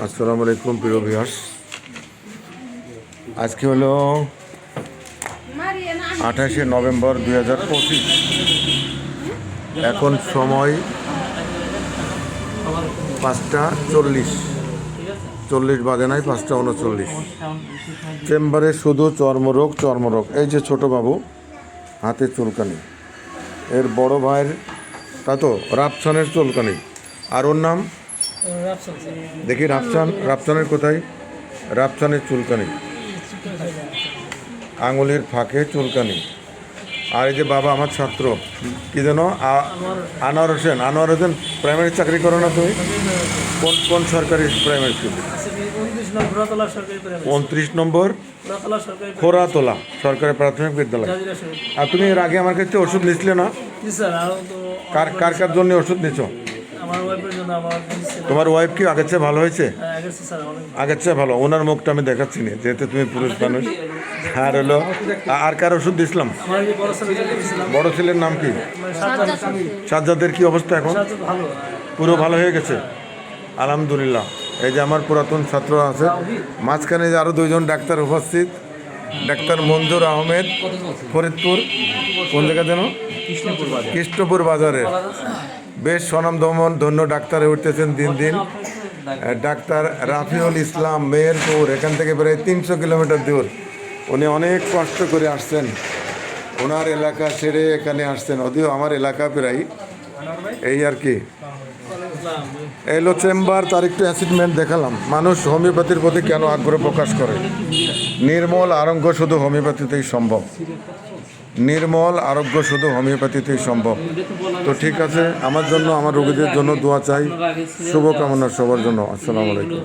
আসসালামু আলাইকুম প্রিয় ভিউয়ার্স। আজকে হলো 28শে নভেম্বর 2025। এখন সময় 5:40 বাজে নাই, 5:39। চেম্বারে শুধু চর্মরোগ। এই যে ছোট বাবু, হাতে চুলকানি। এর বড় ভাইয়ের তা তো রাফসানের চুলকানি। আর ওর নাম দেখি রাফসানের কোথায়? রাফসানের চুলকানি, আঙুলের ফাঁকে চুলকানি। আর এই যে বাবা আমার ছাত্র, কি যেন আনোয়ার হোসেন। প্রাইমারি চাকরি করো না তুমি? কোন সরকারি প্রাইমারি স্কুল? 29 নম্বর খোরাতলা সরকারি প্রাথমিক বিদ্যালয়। আর তুমি এর আগে আমার কাছে ওষুধ নিছিলে না? কার জন্য ওষুধ নিচ্ছ? তোমার ওয়াইফ কি আগের চেয়ে ভালো হয়েছে? আগের চেয়ে ভালো। ওনার মুখটা আমি দেখাচ্ছি না, যেহেতু তুমি পুরুষ মানুষ। আর হলো আর কার ওষুধ দিছিলাম? বড় ছেলের নাম কি? সাজ্জাদের কি অবস্থা এখন? পুরো ভালো হয়ে গেছে, আলহামদুলিল্লাহ। এই যে আমার পুরাতন ছাত্র আছে, মাঝখানে যে আরও 2জন ডাক্তার উপস্থিত। ডাক্তার মঞ্জুর আহমেদ, ফরিদপুর, কোন জায়গা যেন? কৃষ্ণপুর বাজারের বেশ স্বনামধন্য ডাক্তারে উঠতেছেন দিন দিন। ডাক্তার রাফিউল ইসলাম, মেহেরপুর, এখান থেকে প্রায় 300 কিলোমিটার দূর। উনি অনেক কষ্ট করে আসছেন, ওনার এলাকা ছেড়ে এখানে আসছেন। যদিও আমার এলাকা প্রায় এই আর কি। এলো চেম্বার, তার একটু অ্যাসিডমেন্ট দেখালাম। মানুষ হোমিওপ্যাথির প্রতি কেন আগ্রহ প্রকাশ করে? নির্মল আরোগ্য শুধু হোমিওপ্যাথিতেই সম্ভব। তো ঠিক আছে, আমার জন্য, আমার রোগীদের জন্য দোয়া চাই, শুভকামনা সবার জন্য। আসসালামু আলাইকুম।